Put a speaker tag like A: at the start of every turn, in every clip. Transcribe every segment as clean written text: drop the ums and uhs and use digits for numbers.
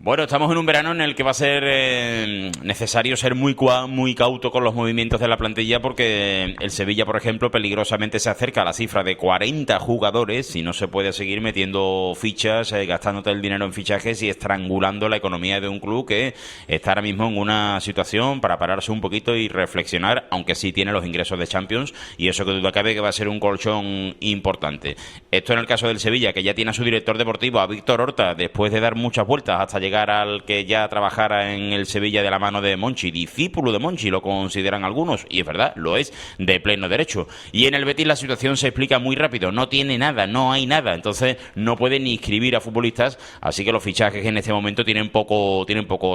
A: Bueno, estamos en un verano en el que va a ser necesario ser muy cauto con los movimientos de la plantilla porque el Sevilla, por ejemplo, peligrosamente se acerca a la cifra de 40 jugadores y no se puede seguir metiendo fichas, gastándote el dinero en fichajes y estrangulando la economía de un club que está ahora mismo en una situación para pararse un poquito y reflexionar, aunque sí tiene los ingresos de Champions y eso que duda cabe que va a ser un colchón importante. Esto en el caso del Sevilla, que ya tiene a su director deportivo, a Víctor Horta, después de dar muchas vueltas hasta llegar al que ya trabajara en el Sevilla de la mano de Monchi, discípulo de Monchi, lo consideran algunos, y es verdad, lo es de pleno derecho. Y en el Betis la situación se explica muy rápido, no tiene nada, no hay nada, entonces no puede ni inscribir a futbolistas, así que los fichajes en este momento tienen poco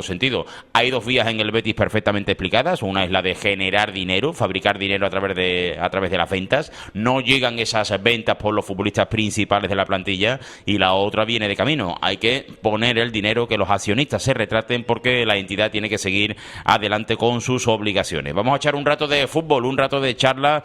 A: sentido. Hay dos vías en el Betis perfectamente explicadas, una es la de generar dinero, fabricar dinero a través de las ventas, no llegan esas ventas por los futbolistas principales de la plantilla, y la otra viene de camino, hay que poner el dinero, que los accionistas se retraten porque la entidad tiene que seguir adelante con sus obligaciones. Vamos a echar un rato de fútbol, un rato de charla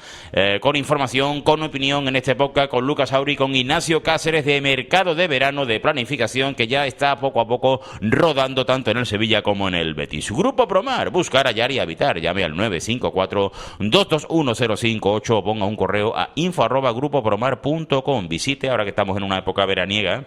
A: con información, con opinión en este podcast con Lucas Auri, con Ignacio Cáceres de Mercado de Verano de Planificación, que ya está poco a poco rodando tanto en el Sevilla como en el Betis. Grupo Promar, buscar, hallar y habitar. Llame al 954-221-058 o ponga un correo a info@grupopromar.com. Visite, ahora que estamos en una época veraniega,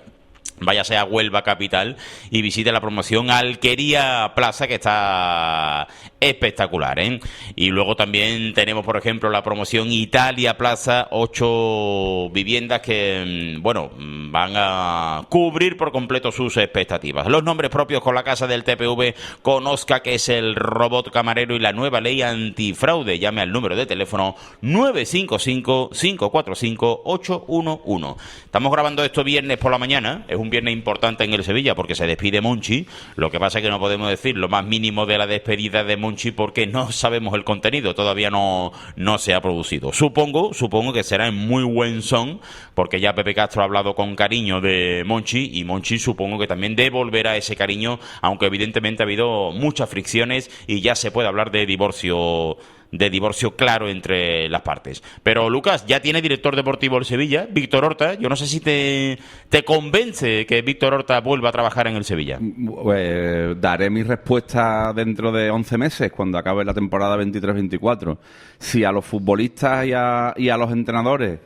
A: váyase a Huelva capital y visite la promoción Alquería Plaza, que está espectacular, ¿eh? Y luego también tenemos, por ejemplo, la promoción Italia Plaza, 8 viviendas que, bueno, van a cubrir por completo sus expectativas. Los nombres propios con la casa del TPV, conozca que es el robot camarero y la nueva ley antifraude. Llame al número de teléfono 955-545-811. Estamos grabando esto viernes por la mañana, es un viernes importante en el Sevilla porque se despide Monchi. Lo que pasa es que no podemos decir lo más mínimo de la despedida de Monchi porque no sabemos el contenido, todavía no se ha producido. Supongo que será en muy buen son, porque ya Pepe Castro ha hablado con cariño de Monchi y Monchi supongo que también devolverá ese cariño, aunque evidentemente ha habido muchas fricciones y ya se puede hablar de divorcio claro entre las partes. Pero Lucas, ya tiene director deportivo el Sevilla, Víctor Horta. Yo no sé si te convence que Víctor Horta vuelva a trabajar en el Sevilla.
B: Pues daré mi respuesta dentro de 11 meses, cuando acabe la temporada 23-24. Si a los futbolistas y a los entrenadores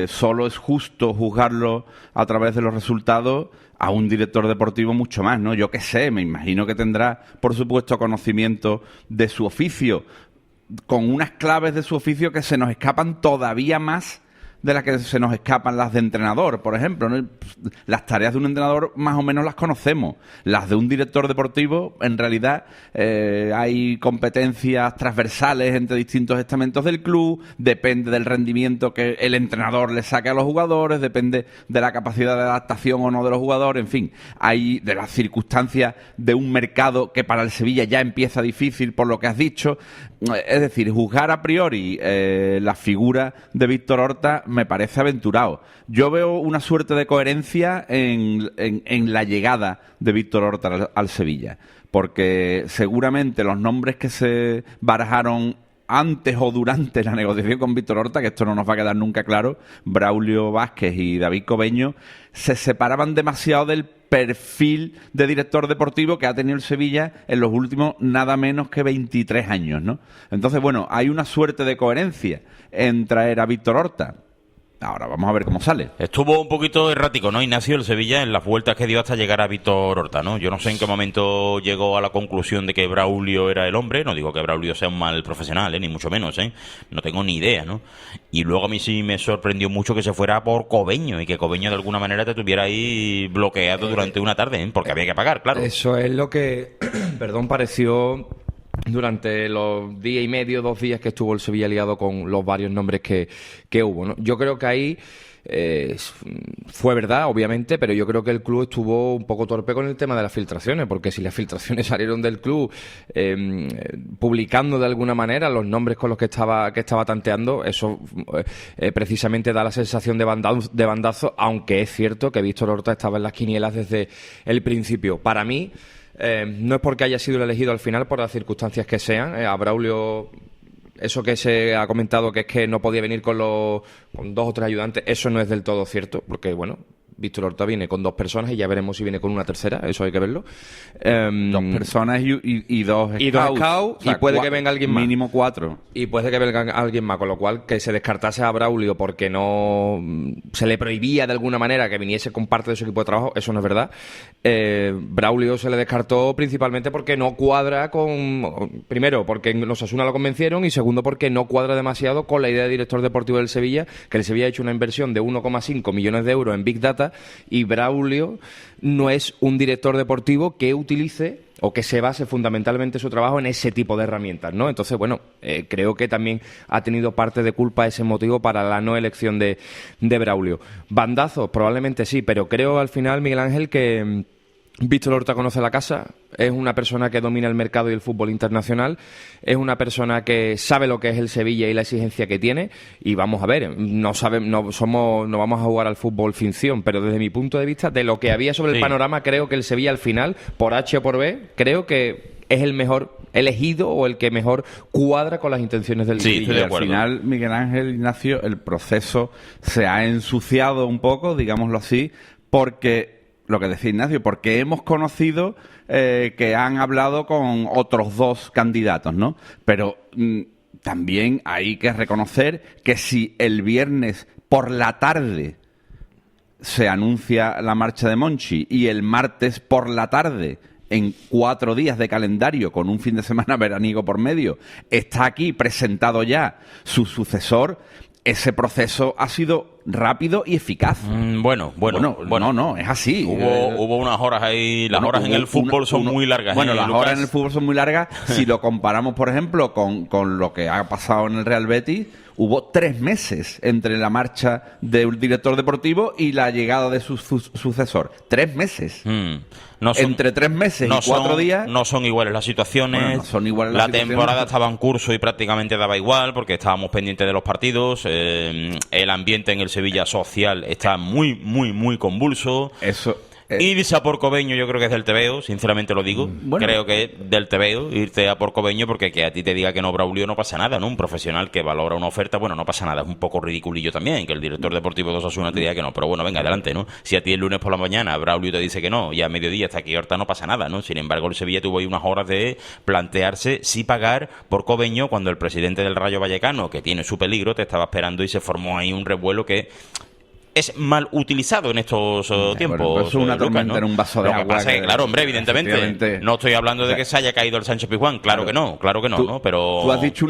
B: solo es justo juzgarlo a través de los resultados, a un director deportivo mucho más, ¿no? Yo qué sé, me imagino que tendrá, por supuesto, conocimiento de su oficio, con unas claves de su oficio que se nos escapan todavía más de las que se nos escapan las de entrenador, por ejemplo, ¿no? Las tareas de un entrenador más o menos las conocemos. Las de un director deportivo, en realidad, hay competencias transversales entre distintos estamentos del club, depende del rendimiento que el entrenador le saque a los jugadores, depende de la capacidad de adaptación o no de los jugadores, en fin, hay de las circunstancias de un mercado que para el Sevilla ya empieza difícil por lo que has dicho. Es decir, juzgar a priori la figura de Víctor Horta me parece aventurado. Yo veo una suerte de coherencia en la llegada de Víctor Horta al Sevilla, porque seguramente los nombres que se barajaron antes o durante la negociación con Víctor Horta, que esto no nos va a quedar nunca claro, Braulio Vázquez y David Cobeño, se separaban demasiado del perfil de director deportivo que ha tenido el Sevilla en los últimos nada menos que 23 años, ¿no? Entonces, bueno, hay una suerte de coherencia en traer a Víctor Horta. Ahora vamos a ver cómo sale.
A: Estuvo un poquito errático, ¿no, Ignacio, el Sevilla en las vueltas que dio hasta llegar a Víctor Horta, ¿no? Yo no sé en qué momento llegó a la conclusión de que Braulio era el hombre. No digo que Braulio sea un mal profesional, ni mucho menos, no tengo ni idea, ¿no? Y luego a mí sí me sorprendió mucho que se fuera por Cobeño y que Cobeño de alguna manera te tuviera ahí bloqueado durante una tarde, porque había que pagar, claro.
C: Eso es lo que, pareció durante los día y medio, 2 días que estuvo el Sevilla liado con los varios nombres que hubo, ¿no? Yo creo que ahí fue verdad, obviamente, pero yo creo que el club estuvo un poco torpe con el tema de las filtraciones, porque si las filtraciones salieron del club publicando de alguna manera los nombres con los que estaba tanteando, eso precisamente da la sensación de bandazo, aunque es cierto que Víctor Horta estaba en las quinielas desde el principio. Para mí, no es porque haya sido el elegido al final por las circunstancias que sean. A Braulio, eso que se ha comentado que es que no podía venir con 2 o 3 ayudantes, eso no es del todo cierto, porque bueno, Víctor Horta viene con 2 personas y ya veremos si viene con una tercera, eso hay que verlo.
B: 2 personas y 2 scouts.
C: Y 2 scouts,
B: O sea,
C: y puede que venga alguien más.
B: Mínimo 4.
C: Y puede que venga alguien más, con lo cual que se descartase a Braulio porque no se le prohibía de alguna manera que viniese con parte de su equipo de trabajo, eso no es verdad. Braulio se le descartó principalmente porque no cuadra con... Primero, porque en Osasuna lo convencieron, y segundo, porque no cuadra demasiado con la idea de director deportivo del Sevilla, que el Sevilla ha hecho una inversión de 1,5 millones de euros en Big Data, y Braulio no es un director deportivo que utilice o que se base fundamentalmente su trabajo en ese tipo de herramientas, ¿no? Entonces, bueno, creo que también ha tenido parte de culpa ese motivo para la no elección de Braulio. Bandazos, probablemente sí, pero creo al final, Miguel Ángel, que Víctor Horta conoce la casa, es una persona que domina el mercado y el fútbol internacional, es una persona que sabe lo que es el Sevilla y la exigencia que tiene, y vamos a ver, no vamos a jugar al fútbol ficción, pero desde mi punto de vista, de lo que había sobre el panorama, creo que el Sevilla al final, por H o por B, creo que es el mejor elegido o el que mejor cuadra con las intenciones del Sevilla.
B: Estoy de acuerdo. Al final, Miguel Ángel, Ignacio, el proceso se ha ensuciado un poco, digámoslo así, porque... Lo que decía Ignacio, porque hemos conocido que han hablado con otros 2 candidatos, ¿no? Pero también hay que reconocer que si el viernes por la tarde se anuncia la marcha de Monchi y el martes por la tarde, en 4 días de calendario, con un fin de semana veraniego por medio, está aquí presentado ya su sucesor, ese proceso ha sido rápido y eficaz.
A: Bueno.
B: No, es así.
A: Hubo unas horas ahí, las horas en el fútbol son muy largas.
B: Bueno, las
A: Lucas.
B: horas en el fútbol son muy largas. Si lo comparamos, por ejemplo, con lo que ha pasado en el Real Betis, hubo 3 meses entre la marcha del director deportivo y la llegada de su sucesor. 3 meses. Entre 3 meses y 4 días...
A: No son iguales las situaciones.
B: Bueno, no son iguales
A: la
B: las situaciones.
A: temporada estaba en curso y prácticamente daba igual porque estábamos pendientes de los partidos. El ambiente en el Sevilla social está muy, muy, muy convulso.
B: Eso...
A: Irse a Porcobeño yo creo que es del tebeo, sinceramente lo digo.
B: Bueno.
A: Creo que es del tebeo irte a Porcobeño, porque que a ti te diga que no Braulio no pasa nada, ¿no? Un profesional que valora una oferta, bueno, no pasa nada. Es un poco ridiculillo también que el director deportivo de Osasuna te diga que no. Pero bueno, venga, adelante, ¿no? Si a ti el lunes por la mañana Braulio te dice que no y a mediodía hasta aquí ahorita no pasa nada, ¿no? Sin embargo, el Sevilla tuvo ahí unas horas de plantearse si pagar Porcobeño cuando el presidente del Rayo Vallecano, que tiene su peligro, te estaba esperando y se formó ahí un revuelo que... es mal utilizado en estos tiempos.
B: Bueno, es una tormenta, ¿no? En un vaso de agua.
A: Lo que pasa es que, claro, hombre, evidentemente, no estoy hablando de que se haya caído el Sánchez Pizjuán, claro que no, ¿no? Pero
B: tú has dicho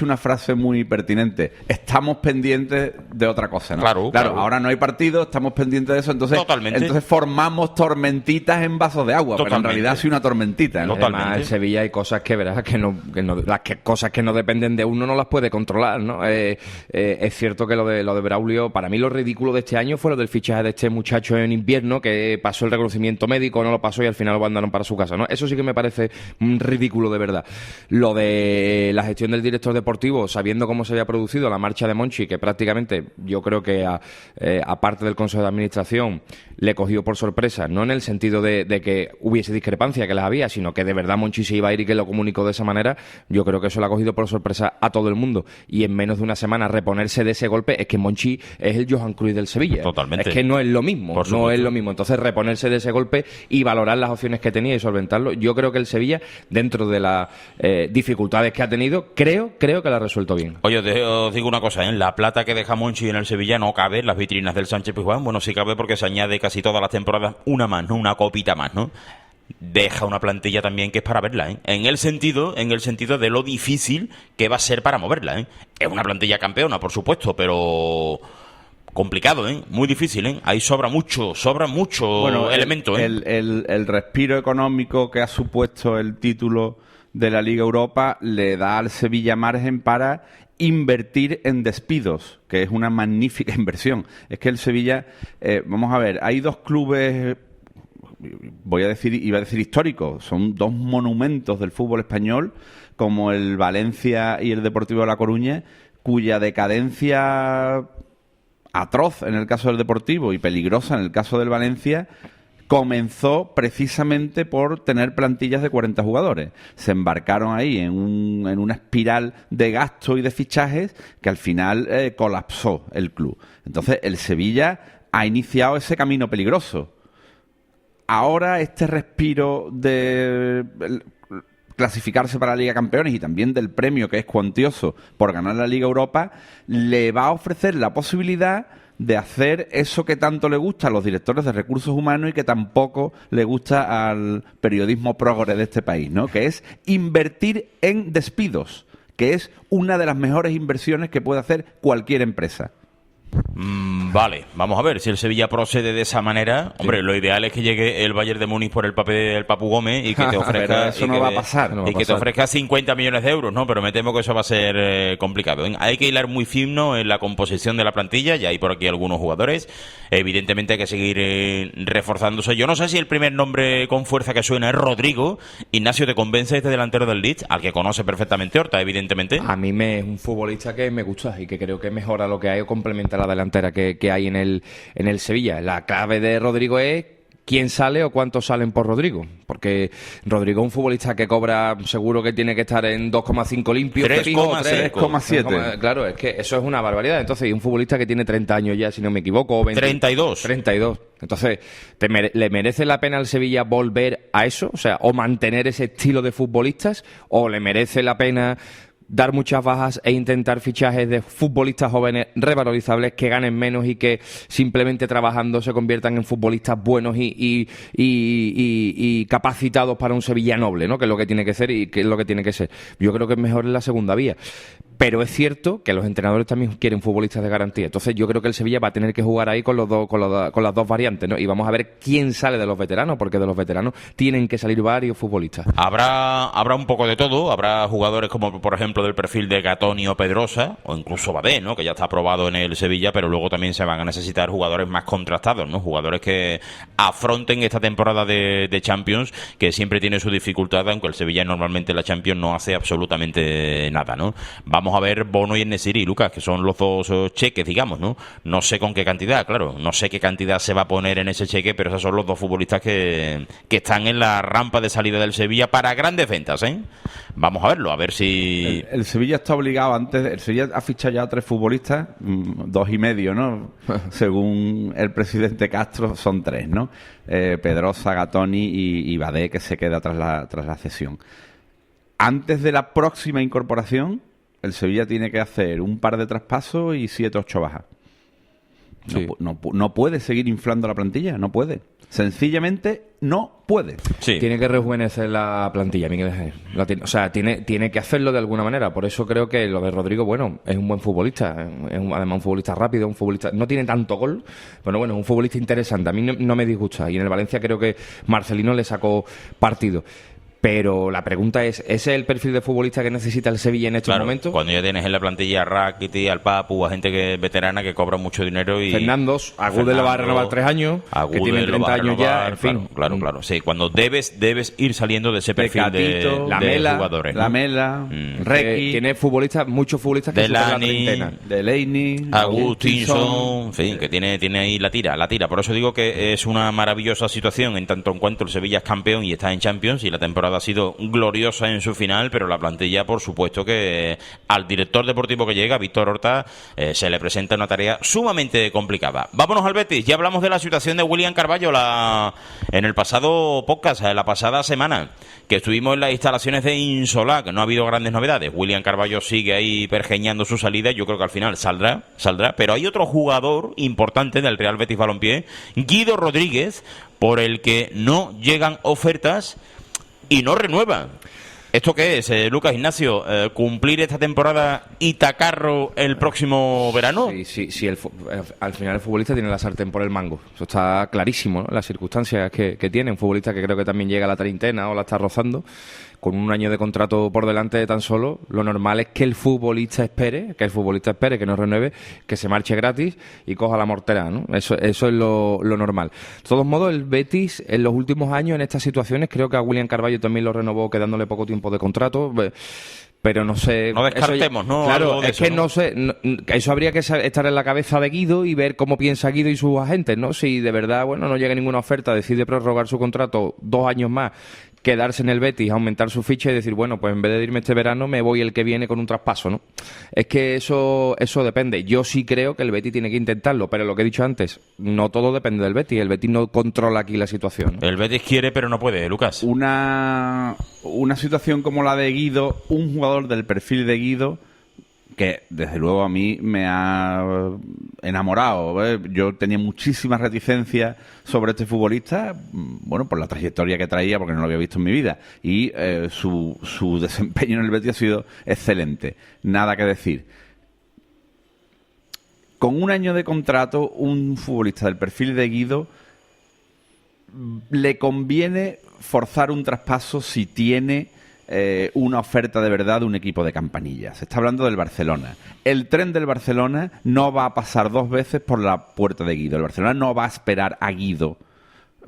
B: una frase muy pertinente. Estamos pendientes de otra cosa, ¿no?
A: Claro.
B: Ahora no hay partido, estamos pendientes de eso, entonces formamos tormentitas en vasos de agua, pero en realidad ha sido una tormentita, ¿no?
C: Además, en Sevilla hay cosas que verás cosas que no dependen de uno no las puede controlar, ¿no? Es cierto que lo de Braulio, para mí lo ridículo de este año fue lo del fichaje de este muchacho en invierno, que pasó el reconocimiento médico, no lo pasó y al final lo mandaron para su casa, ¿no? Eso sí que me parece ridículo de verdad. Lo de la gestión del director deportivo, sabiendo cómo se había producido la marcha de Monchi, que prácticamente yo creo que aparte del Consejo de Administración le cogió por sorpresa, no en el sentido de que hubiese discrepancia, que las había, sino que de verdad Monchi se iba a ir y que lo comunicó de esa manera. Yo creo que eso le ha cogido por sorpresa a todo el mundo, y en menos de una semana reponerse de ese golpe. Es que Monchi es el Johan Cruyff del Sevilla.
A: Totalmente.
C: Es que no es lo mismo, no es lo mismo. Entonces, reponerse de ese golpe y valorar las opciones que tenía y solventarlo. Yo creo que el Sevilla, dentro de las dificultades que ha tenido, creo que la ha resuelto bien.
A: Oye, os digo una cosa, ¿eh? La plata que deja Monchi en el Sevilla no cabe en las vitrinas del Sánchez Pizjuán. Bueno, sí cabe porque se añade casi todas las temporadas una más, ¿no? Una copita más, ¿no? Deja una plantilla también que es para verla, ¿eh? En el sentido de lo difícil que va a ser para moverla, ¿eh? Es una plantilla campeona, por supuesto, pero complicado, ¿eh? Muy difícil, ¿eh? Ahí sobra mucho elemento, ¿eh?
B: El respiro económico que ha supuesto el título de la Liga Europa le da al Sevilla margen para invertir en despidos, que es una magnífica inversión. Es que el Sevilla, vamos a ver, hay 2 clubes, iba a decir históricos, son 2 monumentos del fútbol español, como el Valencia y el Deportivo de La Coruña, cuya decadencia atroz en el caso del Deportivo y peligrosa en el caso del Valencia comenzó precisamente por tener plantillas de 40 jugadores. Se embarcaron ahí en una espiral de gasto y de fichajes que al final colapsó el club. Entonces el Sevilla ha iniciado ese camino peligroso. Ahora este respiro de clasificarse para la Liga de Campeones y también del premio que es cuantioso por ganar la Liga Europa, le va a ofrecer la posibilidad de hacer eso que tanto le gusta a los directores de recursos humanos y que tampoco le gusta al periodismo progre de este país, ¿no? Que es invertir en despidos, que es una de las mejores inversiones que puede hacer cualquier empresa.
A: Vale, vamos a ver si el Sevilla procede de esa manera. Hombre, lo ideal es que llegue el Bayern de Múnich por el papel del Papu Gómez y que te ofrezca...
B: Pero eso no va a pasar.
A: Y que te ofrezca 50 millones de euros, ¿no? Pero me temo que eso va a ser complicado. Hay que hilar muy fino en la composición de la plantilla. Ya hay por aquí algunos jugadores. Evidentemente hay que seguir reforzándose. Yo no sé si el primer nombre con fuerza que suena es Rodrigo. Ignacio, ¿te convence este delantero del Leeds? Al que conoce perfectamente Horta, evidentemente.
C: A mí es un futbolista que me gusta y que creo que mejora lo que hay o complementa la delantera que hay en el Sevilla. La clave de Rodrigo es quién sale o cuántos salen por Rodrigo, porque Rodrigo es un futbolista que cobra, seguro que tiene que estar en 2,5 limpios,
B: 3,7.
C: Claro, es que eso es una barbaridad. Entonces, y un futbolista que tiene 30 años ya, si no me equivoco, o
A: 32.
C: Entonces, ¿le merece la pena al Sevilla volver a eso? O sea, o mantener ese estilo de futbolistas, o le merece la pena dar muchas bajas e intentar fichajes de futbolistas jóvenes revalorizables que ganen menos y que simplemente trabajando se conviertan en futbolistas buenos y capacitados para un Sevilla noble, ¿no? Que es lo que tiene que ser y que es lo que tiene que ser. Yo creo que es mejor en la segunda vía. Pero es cierto que los entrenadores también quieren futbolistas de garantía. Entonces yo creo que el Sevilla va a tener que jugar ahí con las dos variantes, ¿no? Y vamos a ver quién sale de los veteranos, porque de los veteranos tienen que salir varios futbolistas.
A: Habrá un poco de todo. Habrá jugadores como, por ejemplo, del perfil de Gatoni o Pedrosa, o incluso Badé, ¿no? Que ya está aprobado en el Sevilla, pero luego también se van a necesitar jugadores más contrastados, ¿no? Jugadores que afronten esta temporada de Champions, que siempre tiene su dificultad, aunque el Sevilla normalmente en la Champions no hace absolutamente nada, ¿no? Vamos a ver Bono y En-Nesyri, Lucas, que son los dos cheques, digamos, ¿no? No sé con qué cantidad, claro, no sé qué cantidad se va a poner en ese cheque, pero esos son los dos futbolistas que están en la rampa de salida del Sevilla para grandes ventas, ¿eh? Vamos a verlo, a ver si...
B: El Sevilla está obligado el Sevilla ha fichado ya 3 futbolistas, 2,5, ¿no? Según el presidente Castro, son 3, ¿no? Pedrosa, Gatoni y Badé, que se queda tras la cesión. Antes de la próxima incorporación, el Sevilla tiene que hacer un par de traspasos y 7, 8 bajas.
C: Sí.
B: No puede seguir inflando la plantilla, no puede. Sencillamente no puede.
A: Sí.
C: Tiene que rejuvenecer la plantilla, Miguel. O sea, tiene que hacerlo de alguna manera. Por eso creo que lo de Rodrigo, bueno, es un buen futbolista. Además, un futbolista rápido, un futbolista... No tiene tanto gol, pero bueno, es un futbolista interesante. A mí no me disgusta. Y en el Valencia creo que Marcelino le sacó partido. Pero la pregunta es, ¿ese es el perfil de futbolista que necesita el Sevilla en estos momentos?
A: Cuando ya tienes en la plantilla a Rakiti, al Papu, a gente que es veterana que cobra mucho dinero y...
C: Jude le va a renovar 3 años, que tiene 30 años ya, en fin.
A: Claro. Sí, cuando debes ir saliendo de ese perfil de jugadores.
B: Lamela,
C: Requi... Tiene muchos futbolistas que superan la treintena.
B: Delaney,
A: Agustinson, en fin, que tiene ahí la tira. Por eso digo que es una maravillosa situación en tanto en cuanto el Sevilla es campeón y está en Champions y la temporada ha sido gloriosa en su final, pero la plantilla, por supuesto que al director deportivo que llega, Víctor Horta, se le presenta una tarea sumamente complicada. Vámonos al Betis. Ya hablamos de la situación de William Carballo en el pasado podcast, la pasada semana, que estuvimos en las instalaciones de Insolá, que no ha habido grandes novedades. William Carballo sigue ahí pergeñando su salida. Yo creo que al final saldrá, pero hay otro jugador importante del Real Betis Balompié, Guido Rodríguez, por el que no llegan ofertas y no renueva. ¿Esto qué es, Lucas Ignacio? ¿Cumplir esta temporada y tacarro el próximo verano?
C: Sí, al final el futbolista tiene la sartén por el mango. Eso está clarísimo, ¿no? Las circunstancias que tiene. Un futbolista que creo que también llega a la treintena o la está rozando, con un año de contrato por delante tan solo. Lo normal es que el futbolista espere, que no renueve, que se marche gratis y coja la mortera, ¿no? Eso es lo normal. De todos modos, el Betis en los últimos años en estas situaciones, creo que a William Carballo también lo renovó quedándole poco tiempo de contrato, pero no sé...
A: No descartemos, ¿no?
C: Claro, es que no sé... Eso habría que estar en la cabeza de Guido y ver cómo piensa Guido y sus agentes, ¿no? Si de verdad, no llega ninguna oferta, decide prorrogar su contrato 2 años más, quedarse en el Betis, aumentar su ficha y decir, bueno, pues en vez de irme este verano me voy el que viene con un traspaso, ¿no? Es que eso depende. Yo sí creo que el Betis tiene que intentarlo, pero lo que he dicho antes, no todo depende del Betis. El Betis no controla aquí la situación, ¿no?
A: El Betis quiere, pero no puede, Lucas.
B: Una situación como la de Guido, un jugador del perfil de Guido, que desde luego a mí me ha enamorado, ¿eh? Yo tenía muchísimas reticencias sobre este futbolista, bueno, por la trayectoria que traía, porque no lo había visto en mi vida, y su desempeño en el Betis ha sido excelente, nada que decir. Con un año de contrato, un futbolista del perfil de Guido le conviene forzar un traspaso si tiene una oferta de verdad de un equipo de campanilla. Se está hablando del Barcelona. El tren del Barcelona no va a pasar 2 veces por la puerta de Guido. El Barcelona no va a esperar a Guido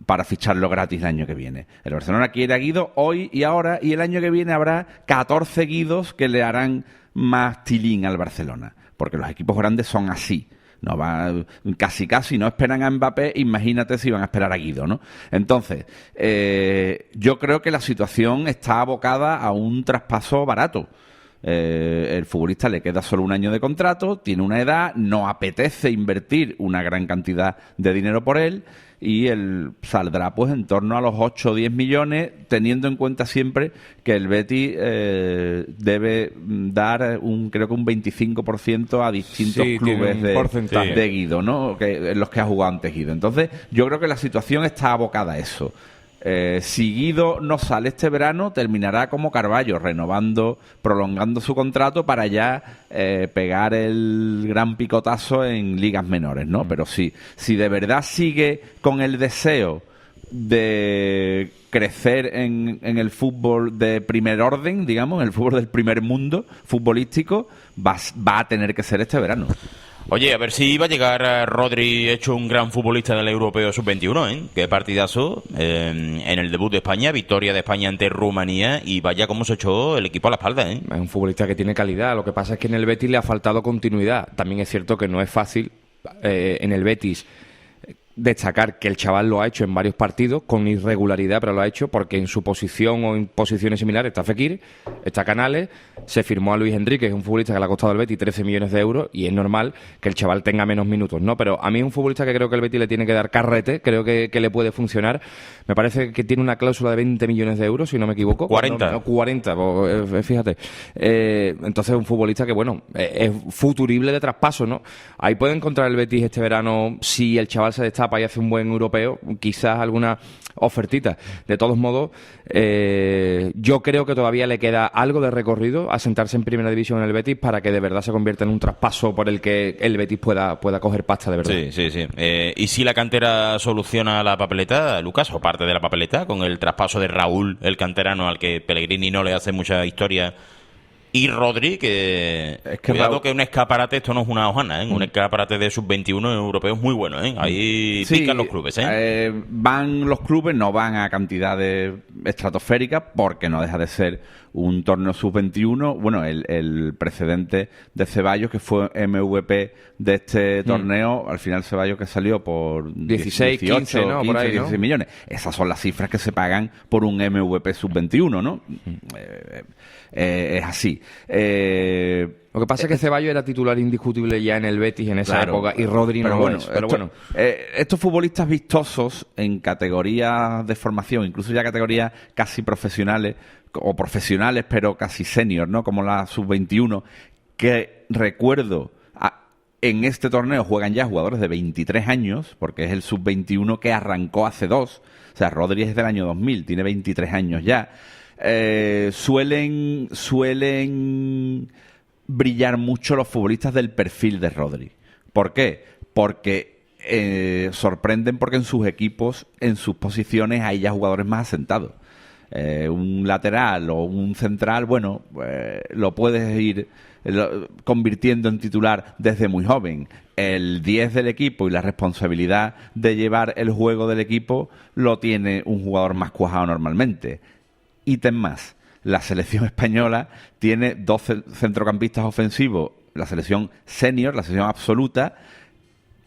B: para ficharlo gratis el año que viene. El Barcelona quiere a Guido hoy y ahora, y el año que viene habrá 14 Guidos que le harán más tilín al Barcelona, porque los equipos grandes son así. No va, casi no esperan a Mbappé, imagínate si van a esperar a Guido, ¿no? Entonces, yo creo que la situación está abocada a un traspaso barato. El futbolista le queda solo un año de contrato, tiene una edad, no apetece invertir una gran cantidad de dinero por él, y él saldrá pues en torno a los 8 o 10 millones, teniendo en cuenta siempre que el Betis debe dar creo que un 25% a distintos clubes de Guido, ¿no? En los que ha jugado antes Guido. Entonces, yo creo que la situación está abocada a eso. Si Guido no sale este verano, terminará como Carballo, prolongando su contrato para ya pegar el gran picotazo en ligas menores, ¿no? Pero si de verdad sigue con el deseo de crecer en el fútbol de primer orden, digamos, en el fútbol del primer mundo futbolístico, va a tener que ser este verano.
A: Oye, a ver si va a llegar Rodri hecho un gran futbolista del Europeo Sub-21, ¿eh? Qué partidazo en el debut de España, victoria de España ante Rumanía, y vaya cómo se echó el equipo a la espalda, ¿eh?
C: Es un futbolista que tiene calidad, lo que pasa es que en el Betis le ha faltado continuidad. También es cierto que no es fácil en el Betis destacar que el chaval lo ha hecho en varios partidos con irregularidad, pero lo ha hecho porque en su posición o en posiciones similares está Fekir, está Canales, se firmó a Luis Enrique, que es un futbolista que le ha costado al Betis 13 millones de euros, y es normal que el chaval tenga menos minutos, ¿no? Pero a mí es un futbolista que creo que el Betis le tiene que dar carrete, creo que le puede funcionar. Me parece que tiene una cláusula de 20 millones de euros, si no me equivoco.
A: 40.
C: No, 40, pues, fíjate. Entonces es un futbolista que, bueno, es futurible de traspaso, ¿no? Ahí puede encontrar el Betis este verano, si el chaval se destaca y hace un buen europeo, quizás alguna ofertita. De todos modos, yo creo que todavía le queda algo de recorrido a sentarse en primera división en el Betis para que de verdad se convierta en un traspaso por el que el Betis pueda coger pasta de verdad.
A: Sí. ¿Y si la cantera soluciona la papeleta, Lucas, o parte de la papeleta, con el traspaso de Raúl, el canterano, al que Pellegrini no le hace mucha historia, y Rodri, que cuidado que un escaparate, esto no es una hojana, ¿eh? Un escaparate de sub-21 europeo es muy bueno, ¿eh? Ahí pican los clubes, ¿eh?
B: Van los clubes, no van a cantidades estratosféricas, porque no deja de ser un torneo sub-21. Bueno, el precedente de Ceballos, que fue MVP de este torneo, al final Ceballos que salió por
C: 16, 18, 15, ¿no?
B: 15,
C: por ahí,
B: 16 millones. Esas son las cifras que se pagan por un MVP sub-21, ¿no? Es así.
C: Lo que pasa es que Ceballos era titular indiscutible ya en el Betis en esa época, y Rodri no lo es. Pero bueno,
B: estos futbolistas vistosos en categorías de formación, incluso ya categorías casi profesionales, o profesionales pero casi senior, ¿no? Como la sub-21, que recuerdo en este torneo juegan ya jugadores de 23 años, porque es el sub-21 que arrancó hace 2. O sea, Rodri es del año 2000, tiene 23 años ya. Suelen brillar mucho los futbolistas del perfil de Rodri. ¿Por qué? Porque sorprenden, porque en sus equipos, en sus posiciones, hay ya jugadores más asentados. Un lateral o un central, bueno, lo puedes ir convirtiendo en titular desde muy joven. El 10 del equipo y la responsabilidad de llevar el juego del equipo lo tiene un jugador más cuajado normalmente. Ítem más, la selección española tiene 2 centrocampistas ofensivos, la selección senior, la selección absoluta,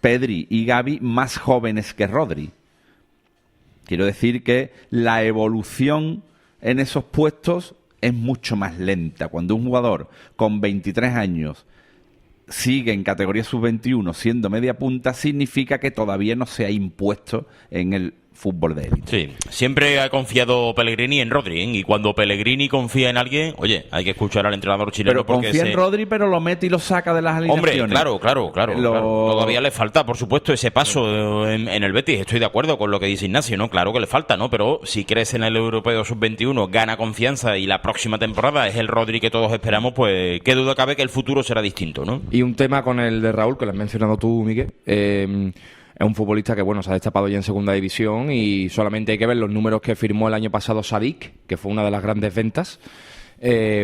B: Pedri y Gavi, más jóvenes que Rodri. Quiero decir que la evolución en esos puestos es mucho más lenta. Cuando un jugador con 23 años sigue en categoría sub-21 siendo media punta, significa que todavía no se ha impuesto en el fútbol de élite.
A: Sí, siempre ha confiado Pellegrini en Rodri, ¿eh? Y cuando Pellegrini confía en alguien, oye, hay que escuchar al entrenador chileno.
B: Pero
A: porque
B: confía en Rodri, pero lo mete y lo saca de las alineaciones.
A: Hombre, claro. Todavía le falta, por supuesto, ese paso en el Betis. Estoy de acuerdo con lo que dice Ignacio, ¿no? Claro que le falta, ¿no? Pero si crees en el Europeo Sub-21, gana confianza y la próxima temporada es el Rodri que todos esperamos, pues qué duda cabe que el futuro será distinto, ¿no?
C: Y un tema con el de Raúl, que lo has mencionado tú, Miguel. Es un futbolista que, bueno, se ha destapado ya en segunda división y solamente hay que ver los números que firmó el año pasado Sadik, que fue una de las grandes ventas,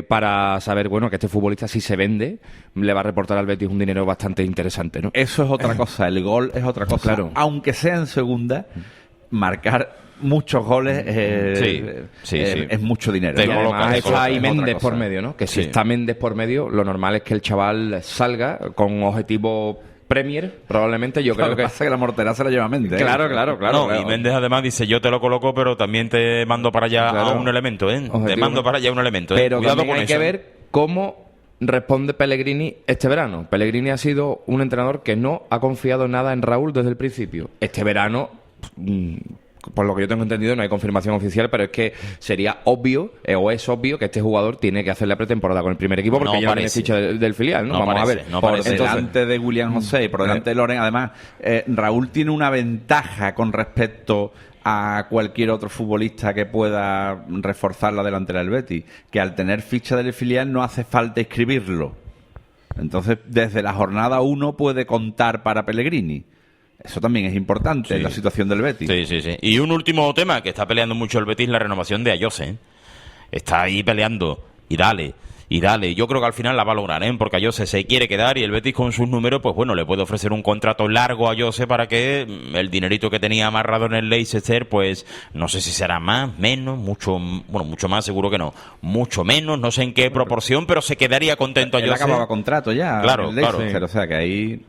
C: para saber, bueno, que este futbolista, si se vende, le va a reportar al Betis un dinero bastante interesante, ¿no?
B: Eso es otra cosa, el gol es otra cosa.
C: Claro.
B: Aunque sea en segunda, marcar muchos goles es mucho dinero.
C: Y además está ahí Méndez por
B: cosa.
C: medio, ¿no? Que si está Méndez por medio, lo normal es que el chaval salga con objetivo Premier, probablemente. Yo creo que
B: pasa que la mortera se la lleva Méndez.
C: Claro.
A: Y Méndez además dice, yo te lo coloco, pero también te mando para allá a un elemento, ¿eh?
C: Objetivo.
A: Te mando para allá un elemento, ¿eh?
C: Pero
A: Cuidado
C: también
A: con
C: hay
A: eso.
C: que ver cómo responde Pellegrini este verano. Pellegrini ha sido un entrenador que no ha confiado nada en Raúl desde el principio. Este verano, por lo que yo tengo entendido, no hay confirmación oficial, pero es que sería obvio, o es obvio, que este jugador tiene que hacer la pretemporada con el primer equipo porque
A: No
C: ya
A: parece.
C: no tiene ficha del filial, ¿no?
A: No
C: Vamos
A: parece,
C: a ver.
A: no
B: Por
A: parece.
B: delante de William José y por delante de Loren. Además, Raúl tiene una ventaja con respecto a cualquier otro futbolista que pueda reforzar la delantera del Betis, que al tener ficha del filial no hace falta inscribirlo. Entonces, desde la jornada 1 puede contar para Pellegrini. Eso también es importante en la situación del Betis.
A: Sí. Y un último tema que está peleando mucho el Betis, la renovación de Ayose, ¿eh? Está ahí peleando y dale. Yo creo que al final la va a lograr, ¿eh? Porque Ayose se quiere quedar y el Betis con sus números, pues bueno, le puede ofrecer un contrato largo a Ayose para que el dinerito que tenía amarrado en el Leicester, pues no sé si será más, menos, mucho más, seguro que no. Mucho menos, no sé en qué proporción, pero se quedaría contento
B: Él
A: Ayose.
B: acababa contrato ya.
A: Claro,
B: el Leicester,
A: claro.
B: O sea que ahí...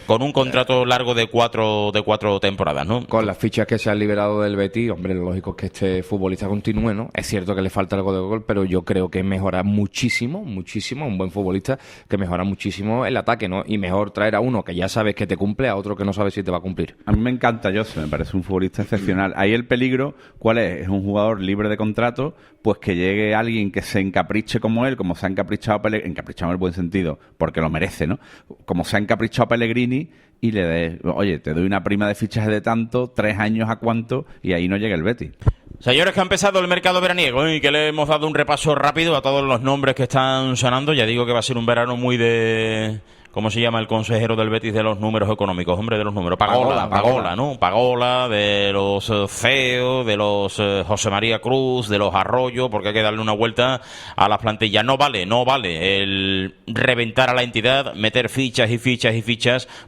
A: Con un contrato largo de cuatro temporadas, ¿no?
C: Con las fichas que se han liberado del Betis, hombre, lo lógico es que este futbolista continúe, ¿no? Es cierto que le falta algo de gol, pero yo creo que mejora muchísimo, un buen futbolista que mejora muchísimo el ataque, ¿no? Y mejor traer a uno que ya sabes que te cumple a otro que no sabes si te va a cumplir.
B: A mí me encanta Jose, me parece un futbolista excepcional. Ahí el peligro, ¿cuál es? Es un jugador libre de contrato, pues que llegue alguien que se encapriche como él, como se ha encaprichado Pellegrini, encaprichado en el buen sentido, porque lo merece, ¿no? Como se ha encaprichado Pellegrini y le dé, oye, te doy una prima de fichaje de tanto, 3 años a cuánto, y ahí no llega el Betis.
A: Señores, que ha empezado el mercado veraniego, ¿eh? Y que le hemos dado un repaso rápido a todos los nombres que están sonando. Ya digo que va a ser un verano muy de... ¿Cómo se llama el consejero del Betis de los números económicos? Hombre, de los números. Pagola, ¿no? Pagola, de los CEO, de los José María Cruz, de los Arroyo, porque hay que darle una vuelta a las plantillas. No vale el reventar a la entidad, meter fichas,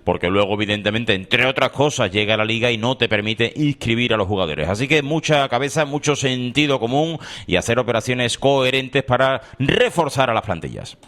A: porque luego, evidentemente, entre otras cosas, llega a la liga y no te permite inscribir a los jugadores. Así que mucha cabeza, mucho sentido común y hacer operaciones coherentes para reforzar a las plantillas.